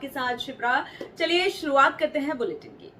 आपके साथ शिप्रा। चलिए शुरुआत करते हैं बुलेटिन की।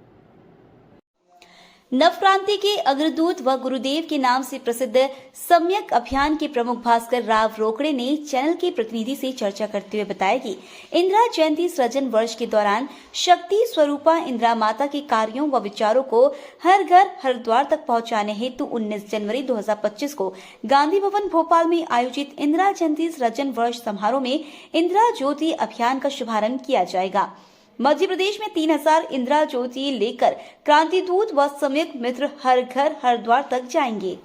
नवक्रांति के अग्रदूत व गुरुदेव के नाम से प्रसिद्ध सम्यक अभियान के प्रमुख भास्कर राव रोकड़े ने चैनल के प्रतिनिधि से चर्चा करते हुए बताया कि इंदिरा जयंती सृजन वर्ष के दौरान शक्ति स्वरूपा इंदिरा माता के कार्यों व विचारों को हर घर हर द्वार तक पहुंचाने हेतु 19 जनवरी 2025 को गांधी भवन भोपाल में आयोजित इंदिरा जयंती सृजन वर्ष समारोह में इंदिरा ज्योति अभियान का शुभारंभ किया जाएगा। मध्य प्रदेश में 3000 इंदिरा ज्योति लेकर क्रांति दूत व सम्यक मित्र हर घर हर द्वार तक जाएंगे।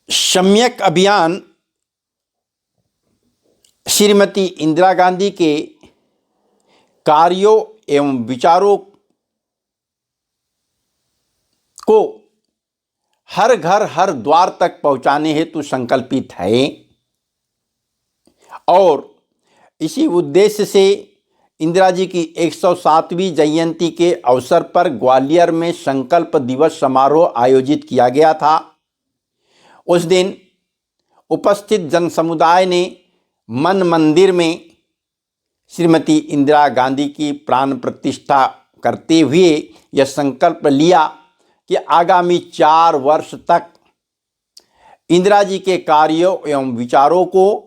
सम्यक अभियान श्रीमती इंदिरा गांधी के कार्यों एवं विचारों को हर घर हर द्वार तक पहुंचाने हेतु संकल्पित है और इसी उद्देश्य से इंदिरा जी की 107वीं जयंती के अवसर पर ग्वालियर में संकल्प दिवस समारोह आयोजित किया गया था। उस दिन उपस्थित जन समुदाय ने मन मंदिर में श्रीमती इंदिरा गांधी की प्राण प्रतिष्ठा करते हुए यह संकल्प लिया कि आगामी 4 वर्ष तक इंदिरा जी के कार्यों एवं विचारों को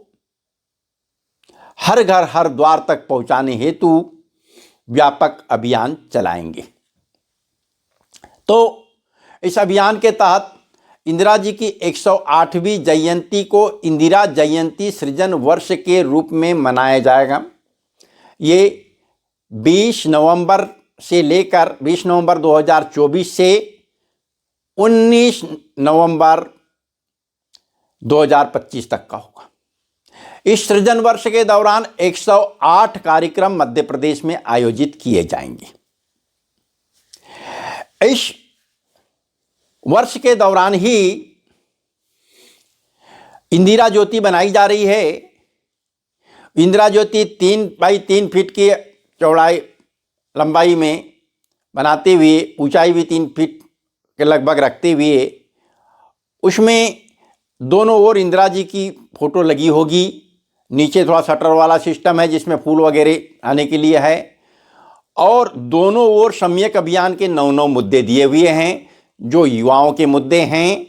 हर घर हर द्वार तक पहुंचाने हेतु व्यापक अभियान चलाएंगे। तो इस अभियान के तहत इंदिरा जी की 108वीं जयंती को इंदिरा जयंती सृजन वर्ष के रूप में मनाया जाएगा। ये 20 नवंबर से लेकर 20 नवंबर 2024 से 19 नवंबर 2025 तक का होगा। इस सृजन वर्ष के दौरान 108 कार्यक्रम मध्य प्रदेश में आयोजित किए जाएंगे। इस वर्ष के दौरान ही इंदिरा ज्योति बनाई जा रही है। इंदिरा ज्योति 3 बाई 3 फीट की चौड़ाई लंबाई में बनाते हुए ऊंचाई भी 3 फीट के लगभग रखते हुए उसमें दोनों ओर इंदिरा जी की फोटो लगी होगी। नीचे थोड़ा शटर वाला सिस्टम है जिसमें फूल वगैरह आने के लिए है और दोनों ओर सम्यक अभियान के 9 मुद्दे दिए हुए हैं, जो युवाओं के मुद्दे हैं,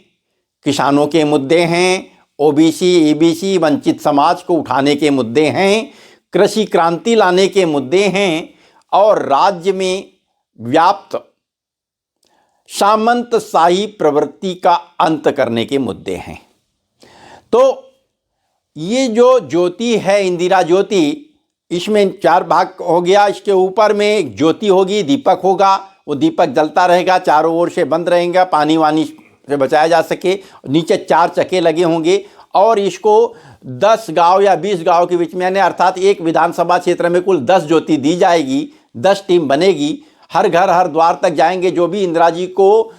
किसानों के मुद्दे हैं, ओबीसी ईबीसी वंचित समाज को उठाने के मुद्दे हैं, कृषि क्रांति लाने के मुद्दे हैं और राज्य में व्याप्त सामंतशाही प्रवृत्ति का अंत करने के मुद्दे हैं। तो ये जो ज्योति है इंदिरा ज्योति, इसमें 4 भाग हो गया। इसके ऊपर में एक ज्योति होगी, दीपक होगा, वो दीपक जलता रहेगा, चारों ओर से बंद रहेगा, पानी वानी से बचाया जा सके। नीचे 4 चक्के लगे होंगे और इसको 10 गांव या 20 गांव के बीच में यानी अर्थात एक विधानसभा क्षेत्र में कुल 10 ज्योति दी जाएगी। 10 टीम बनेगी, हर घर हर द्वार तक जाएंगे। जो भी इंदिरा जी को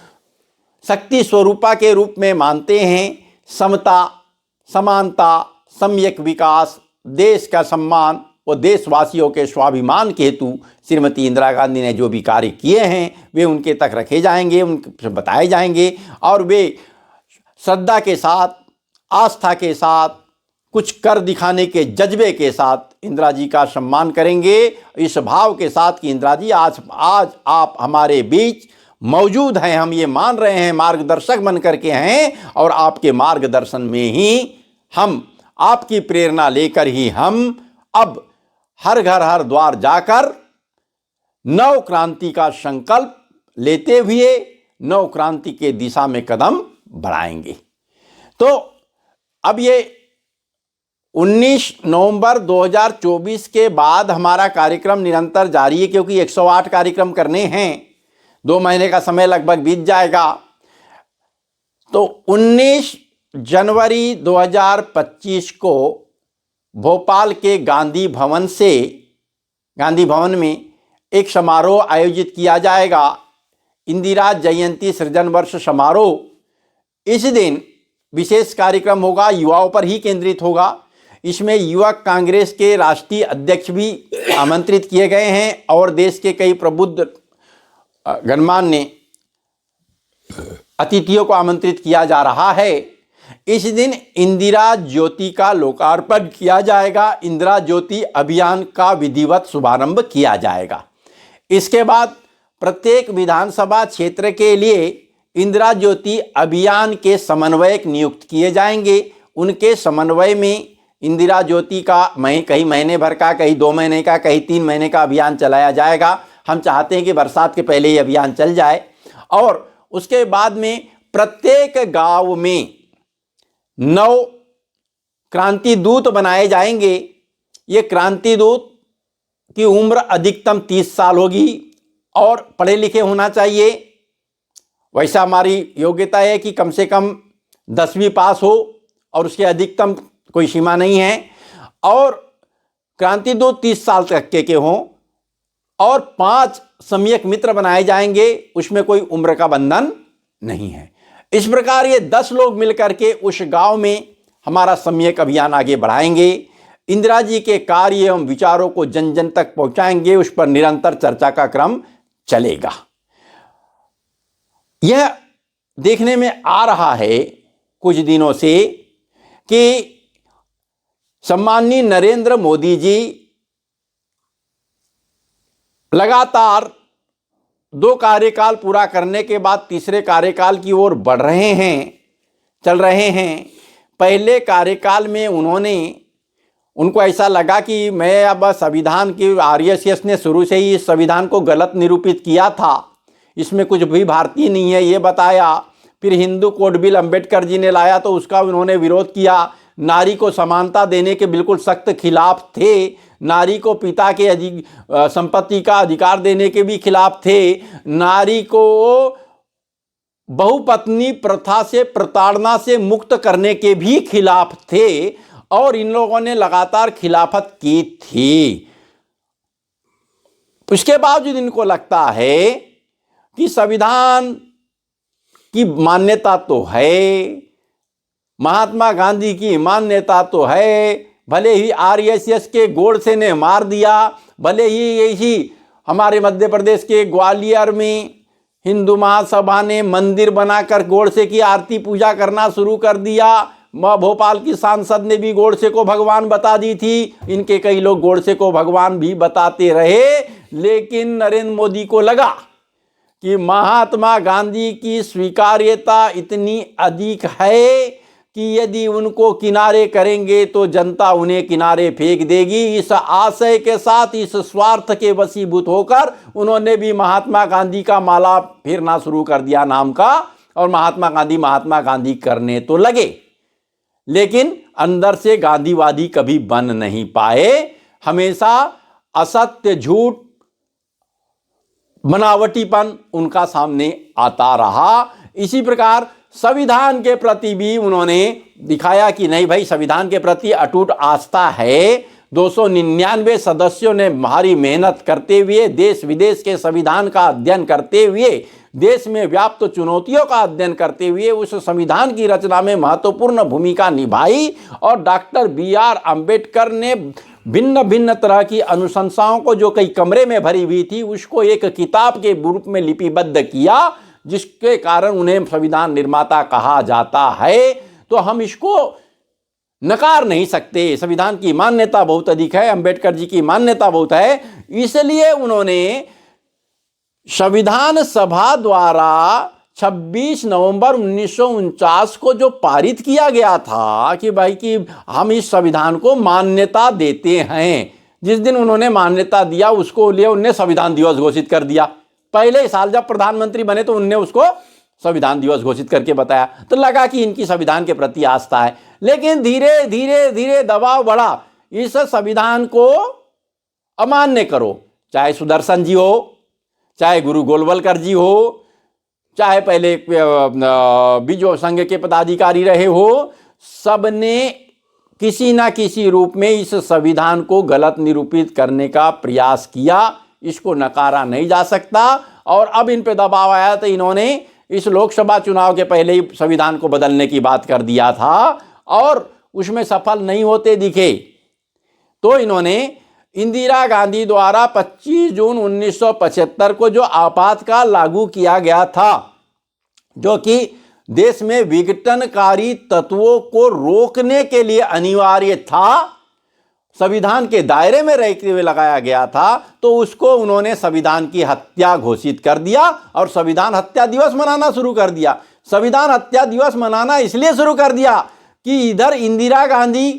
शक्ति स्वरूपा के रूप में मानते हैं, समता, समानता, सम्यक विकास, देश का सम्मान और देशवासियों के स्वाभिमान के हेतु श्रीमती इंदिरा गांधी ने जो भी कार्य किए हैं वे उनके तक रखे जाएंगे, उनसे बताए जाएंगे और वे श्रद्धा के साथ, आस्था के साथ, कुछ कर दिखाने के जज्बे के साथ इंदिरा जी का सम्मान करेंगे। इस भाव के साथ कि इंदिरा जी आज आप हमारे बीच मौजूद हैं, हम ये मान रहे हैं, मार्गदर्शक बन करके हैं और आपके मार्गदर्शन में ही हम, आपकी प्रेरणा लेकर ही हम अब हर घर हर द्वार जाकर नव क्रांति का संकल्प लेते हुए नव क्रांति के दिशा में कदम बढ़ाएंगे। तो अब ये 19 नवंबर 2024 के बाद हमारा कार्यक्रम निरंतर जारी है, क्योंकि 108 कार्यक्रम करने हैं, 2 महीने का समय लगभग बीत जाएगा। तो 19 जनवरी 2025 को भोपाल के गांधी भवन में एक समारोह आयोजित किया जाएगा, इंदिरा जयंती सृजन वर्ष समारोह। इस दिन विशेष कार्यक्रम होगा, युवाओं पर ही केंद्रित होगा। इसमें युवक कांग्रेस के राष्ट्रीय अध्यक्ष भी आमंत्रित किए गए हैं और देश के कई प्रबुद्ध गणमान्य अतिथियों को आमंत्रित किया जा रहा है। इस दिन इंदिरा ज्योति का लोकार्पण किया जाएगा। इंदिरा ज्योति अभियान का विधिवत शुभारंभ किया जाएगा। इसके बाद प्रत्येक विधानसभा क्षेत्र के लिए इंदिरा ज्योति अभियान के समन्वयक नियुक्त किए जाएंगे। उनके समन्वय में इंदिरा ज्योति का कहीं महीने भर का, कहीं 2 महीने का, कहीं 3 महीने का अभियान चलाया जाएगा। हम चाहते हैं कि बरसात के पहले ही अभियान चल जाए। और उसके बाद में प्रत्येक गांव में 9 क्रांति दूत बनाए जाएंगे। ये क्रांति दूत की उम्र अधिकतम 30 साल होगी और पढ़े लिखे होना चाहिए। वैसा हमारी योग्यता है कि कम से कम 10वीं पास हो और उसके अधिकतम कोई सीमा नहीं है। और क्रांति दूत 30 साल तक के हों और 5 सम्यक मित्र बनाए जाएंगे, उसमें कोई उम्र का बंधन नहीं है। इस प्रकार ये 10 लोग मिलकर के उस गांव में हमारा सम्यक अभियान आगे बढ़ाएंगे। इंदिरा जी के कार्य एवं विचारों को जन जन तक पहुंचाएंगे। उस पर निरंतर चर्चा का क्रम चलेगा। यह देखने में आ रहा है कुछ दिनों से कि सम्माननीय नरेंद्र मोदी जी लगातार 2 कार्यकाल पूरा करने के बाद तीसरे कार्यकाल की ओर बढ़ रहे हैं, चल रहे हैं। पहले कार्यकाल में उनको ऐसा लगा कि मैं अब संविधान की आरएसएस ने शुरू से ही इस संविधान को गलत निरूपित किया था, इसमें कुछ भी भारतीय नहीं है ये बताया। फिर हिंदू कोड बिल अंबेडकर जी ने लाया तो उसका उन्होंने विरोध किया। नारी को समानता देने के बिल्कुल सख्त खिलाफ थे। नारी को पिता के संपत्ति का अधिकार देने के भी खिलाफ थे। नारी को बहुपत्नी प्रथा से, प्रताड़ना से मुक्त करने के भी खिलाफ थे और इन लोगों ने लगातार खिलाफत की थी। उसके बावजूद इनको लगता है कि संविधान की मान्यता तो है, महात्मा गांधी की मान्यता तो है, भले ही आरएसएस के गोडसे ने मार दिया, भले ही यही हमारे मध्य प्रदेश के ग्वालियर में हिंदू महासभा ने मंदिर बनाकर गोडसे की आरती पूजा करना शुरू कर दिया, भोपाल की सांसद ने भी गोडसे को भगवान बता दी थी, इनके कई लोग गोडसे को भगवान भी बताते रहे। लेकिन नरेंद्र मोदी को लगा कि महात्मा गांधी की स्वीकार्यता इतनी अधिक है कि यदि उनको किनारे करेंगे तो जनता उन्हें किनारे फेंक देगी। इस आशय के साथ, इस स्वार्थ के वशीभूत होकर उन्होंने भी महात्मा गांधी का माला फेरना शुरू कर दिया नाम का, और महात्मा गांधी करने तो लगे, लेकिन अंदर से गांधीवादी कभी बन नहीं पाए। हमेशा असत्य, झूठ, बनावटीपन उनका सामने आता रहा। इसी प्रकार संविधान के प्रति भी उन्होंने दिखाया कि नहीं भाई, संविधान के प्रति अटूट आस्था है। 299 सदस्यों ने भारी मेहनत करते हुए, देश विदेश के संविधान का अध्ययन करते हुए, देश में व्याप्त चुनौतियों का अध्ययन करते हुए उस संविधान की रचना में महत्वपूर्ण भूमिका निभाई। और डॉक्टर BR अम्बेडकर ने भिन्न भिन्न तरह की अनुशंसाओं को जो कई कमरे में भरी हुई थी उसको एक किताब के रूप में लिपिबद्ध किया, जिसके कारण उन्हें संविधान निर्माता कहा जाता है। तो हम इसको नकार नहीं सकते। संविधान की मान्यता बहुत अधिक है, अंबेडकर जी की मान्यता बहुत है। इसलिए उन्होंने संविधान सभा द्वारा 26 नवंबर 1949 को जो पारित किया गया था कि भाई कि हम इस संविधान को मान्यता देते हैं, जिस दिन उन्होंने मान्यता दिया उसको लिए उन्होंने संविधान दिवस घोषित कर दिया। पहले साल जब प्रधानमंत्री बने तो उनने उसको संविधान दिवस घोषित करके बताया, तो लगा कि इनकी संविधान के प्रति आस्था है। लेकिन धीरे धीरे धीरे दबाव बढ़ा, इस संविधान को अमान्य करो, चाहे सुदर्शन जी हो, चाहे गुरु गोलवलकर जी हो, चाहे पहले बीजो संघ के पदाधिकारी रहे हो, सबने किसी ना किसी रूप में इस संविधान को गलत निरूपित करने का प्रयास किया। इसको नकारा नहीं जा सकता। और अब इन पे दबाव आया तो इन्होंने इस लोकसभा चुनाव के पहले ही संविधान को बदलने की बात कर दिया था और उसमें सफल नहीं होते दिखे। तो इन्होंने इंदिरा गांधी द्वारा 25 जून 1975 को जो आपातकाल लागू किया गया था, जो कि देश में विघटनकारी तत्वों को रोकने के लिए अनिवार्य था, संविधान के दायरे में रहते हुए लगाया गया था, तो उसको उन्होंने संविधान की हत्या घोषित कर दिया और संविधान हत्या दिवस मनाना शुरू कर दिया। संविधान हत्या दिवस मनाना इसलिए शुरू कर दिया कि इधर इंदिरा गांधी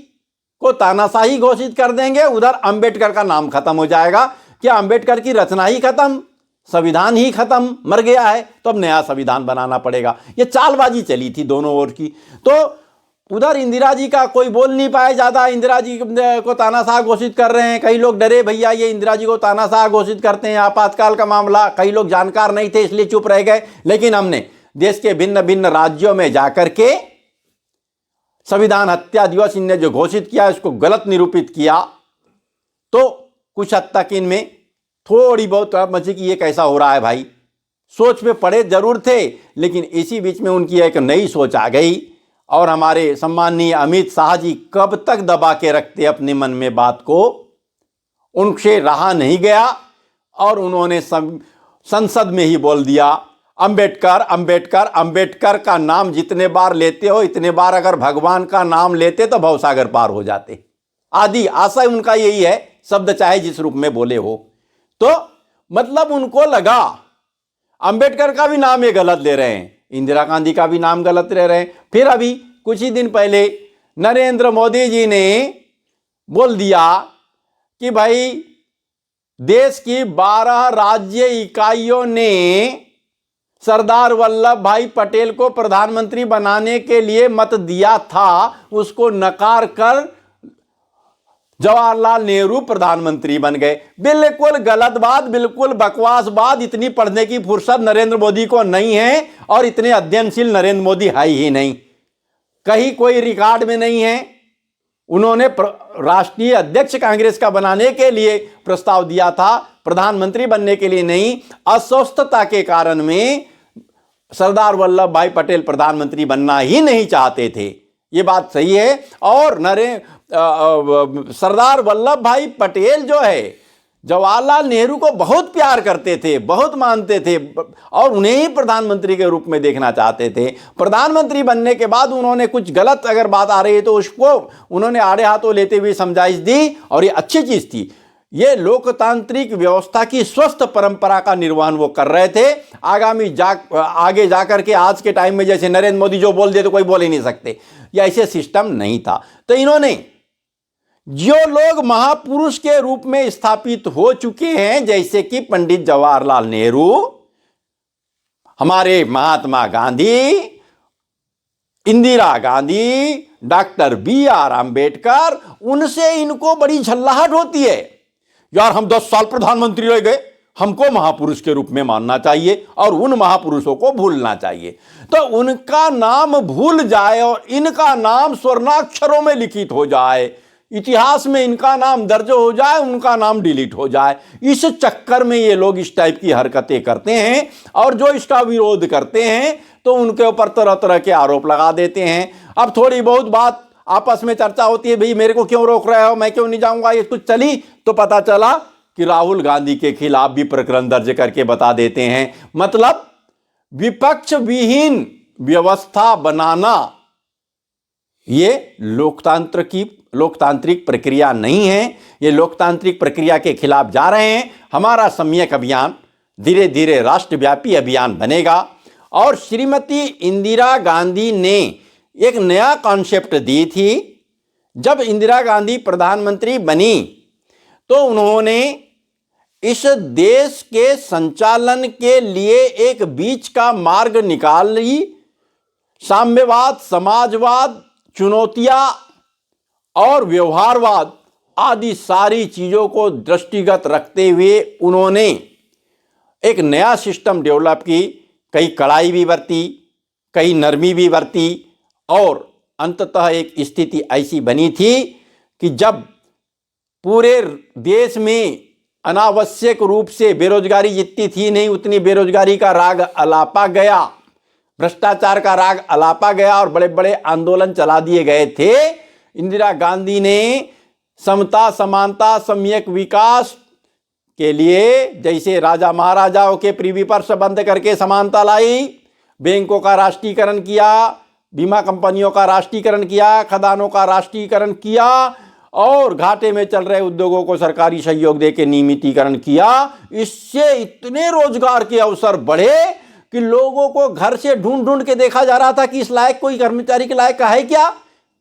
को तानाशाही घोषित कर देंगे, उधर अंबेडकर का नाम खत्म हो जाएगा। क्या अंबेडकर की रचना ही खत्म, संविधान ही खत्म, मर गया है, तो अब नया संविधान बनाना पड़ेगा। ये चालबाजी चली थी दोनों ओर की। तो उधर इंदिरा जी का कोई बोल नहीं पाया ज़्यादा, इंदिरा जी को तानाशाह घोषित कर रहे हैं। कई लोग डरे, भैया ये इंदिरा जी को तानाशाह घोषित करते हैं, आपातकाल का मामला। कई लोग जानकार नहीं थे इसलिए चुप रह गए। लेकिन हमने देश के भिन्न भिन्न राज्यों में जाकर के संविधान हत्या दिवस इनने जो घोषित किया उसको गलत निरूपित किया। तो कुछ हद तक इनमें थोड़ी बहुत मची कि ये कैसा हो रहा है भाई, सोच में पड़े जरूर थे। लेकिन इसी बीच में उनकी एक नई सोच आ गई और हमारे सम्माननीय अमित शाह जी कब तक दबा के रखते अपने मन में बात को, उनसे रहा नहीं गया और उन्होंने संसद में ही बोल दिया, अंबेडकर अंबेडकर अंबेडकर का नाम जितने बार लेते हो, इतने बार अगर भगवान का नाम लेते तो भवसागर पार हो जाते। आदि आशय उनका यही है, शब्द चाहे जिस रूप में बोले हो। तो मतलब उनको लगा अंबेडकर का भी नाम ये गलत ले रहे हैं, इंदिरा गांधी का भी नाम गलत ले रहे हैं। फिर अभी कुछ ही दिन पहले नरेंद्र मोदी जी ने बोल दिया कि भाई देश की 12 राज्य इकाइयों ने सरदार वल्लभ भाई पटेल को प्रधानमंत्री बनाने के लिए मत दिया था, उसको नकार कर जवाहरलाल नेहरू प्रधानमंत्री बन गए। बिल्कुल गलत बात, बिल्कुल बकवास बात। इतनी पढ़ने की फुर्सत नरेंद्र मोदी को नहीं है और इतने अध्ययनशील नरेंद्र मोदी है ही नहीं, कहीं कोई रिकॉर्ड में नहीं है। उन्होंने राष्ट्रीय अध्यक्ष कांग्रेस का बनाने के लिए प्रस्ताव दिया था, प्रधानमंत्री बनने के लिए नहीं। अस्वस्थता के कारण में सरदार वल्लभ भाई पटेल प्रधानमंत्री बनना ही नहीं चाहते थे, ये बात सही है। और सरदार वल्लभ भाई पटेल जो है जवाहरलाल नेहरू को बहुत प्यार करते थे, बहुत मानते थे और उन्हें ही प्रधानमंत्री के रूप में देखना चाहते थे। प्रधानमंत्री बनने के बाद उन्होंने कुछ गलत अगर बात आ रही है तो उसको उन्होंने आड़े हाथों लेते हुए समझाइश दी और ये अच्छी चीज थी। ये लोकतांत्रिक व्यवस्था की स्वस्थ परंपरा का निर्वहन वो कर रहे थे। आगे जाकर के आज के टाइम में जैसे नरेंद्र मोदी जो बोल दे तो कोई बोल ही नहीं सकते, ये ऐसे सिस्टम नहीं था। तो इन्होंने जो लोग महापुरुष के रूप में स्थापित हो चुके हैं, जैसे कि पंडित जवाहरलाल नेहरू, हमारे महात्मा गांधी, इंदिरा गांधी, डॉक्टर BR अम्बेडकर, उनसे इनको बड़ी झल्लाहट होती है। यार हम 10 साल प्रधानमंत्री रह गए, हमको महापुरुष के रूप में मानना चाहिए और उन महापुरुषों को भूलना चाहिए। तो उनका नाम भूल जाए और इनका नाम स्वर्णाक्षरों में लिखित हो जाए, इतिहास में इनका नाम दर्ज हो जाए, उनका नाम डिलीट हो जाए। इस चक्कर में ये लोग इस टाइप की हरकतें करते हैं और जो इसका विरोध करते हैं तो उनके ऊपर तरह तरह के आरोप लगा देते हैं। अब थोड़ी बहुत बात आपस में चर्चा होती है, भाई मेरे को क्यों रोक रहे हो, मैं क्यों नहीं जाऊंगा, ये कुछ चली तो पता चला कि राहुल गांधी के खिलाफ भी प्रकरण दर्ज करके बता देते हैं। मतलब विपक्ष विहीन व्यवस्था बनाना ये लोकतांत्रिक प्रक्रिया नहीं है। ये लोकतांत्रिक प्रक्रिया के खिलाफ जा रहे हैं। हमारा सम्यक अभियान धीरे धीरे राष्ट्रव्यापी अभियान बनेगा। और श्रीमती इंदिरा गांधी ने एक नया कॉन्सेप्ट दी थी। जब इंदिरा गांधी प्रधानमंत्री बनी तो उन्होंने इस देश के संचालन के लिए एक बीच का मार्ग निकाली। साम्यवाद, समाजवाद, चुनौतियां और व्यवहारवाद आदि सारी चीजों को दृष्टिगत रखते हुए उन्होंने एक नया सिस्टम डेवलप की। कई कड़ाई भी बरती, कई नरमी भी बरती और अंततः एक स्थिति ऐसी बनी थी कि जब पूरे देश में अनावश्यक रूप से बेरोजगारी जितनी थी नहीं, उतनी बेरोजगारी का राग अलापा गया, भ्रष्टाचार का राग अलापा गया और बड़े बड़े आंदोलन चला दिए गए थे। इंदिरा गांधी ने समता, समानता, सम्यक विकास के लिए जैसे राजा महाराजाओं के प्रिवी पर्स बंद करके समानता लाई, बैंकों का राष्ट्रीयकरण किया, बीमा कंपनियों का राष्ट्रीयकरण किया, खदानों का राष्ट्रीयकरण किया और घाटे में चल रहे उद्योगों को सरकारी सहयोग देके नियमितीकरण किया। इससे इतने रोजगार के अवसर बढ़े कि लोगों को घर से ढूंढ ढूंढ के देखा जा रहा था कि इस लायक कोई कर्मचारी के लायक का है क्या।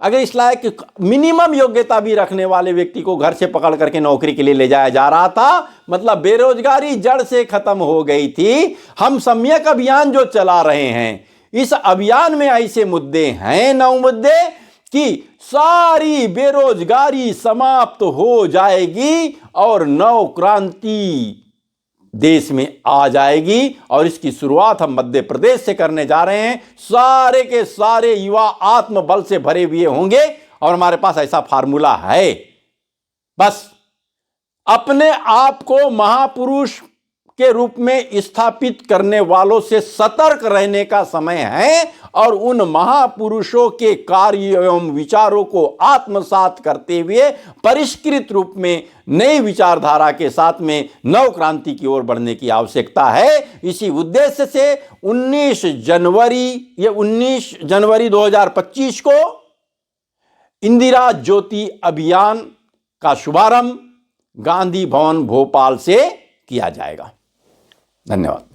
अगर इस लायक मिनिमम योग्यता भी रखने वाले व्यक्ति को घर से पकड़ करके नौकरी के लिए ले जाया जा रहा था, मतलब बेरोजगारी जड़ से खत्म हो गई थी। हम सम्यक अभियान जो चला रहे हैं, इस अभियान में ऐसे मुद्दे हैं, 9 मुद्दे, कि सारी बेरोजगारी समाप्त हो जाएगी और नव क्रांति देश में आ जाएगी। और इसकी शुरुआत हम मध्य प्रदेश से करने जा रहे हैं। सारे के सारे युवा आत्मबल से भरे हुए होंगे और हमारे पास ऐसा फार्मूला है। बस अपने आप को महापुरुष के रूप में स्थापित करने वालों से सतर्क रहने का समय है और उन महापुरुषों के कार्य एवं विचारों को आत्मसात करते हुए परिष्कृत रूप में नई विचारधारा के साथ में नव क्रांति की ओर बढ़ने की आवश्यकता है। इसी उद्देश्य से 19 जनवरी 2025 को इंदिरा ज्योति अभियान का शुभारंभ गांधी भवन भोपाल से किया जाएगा। धन्यवाद।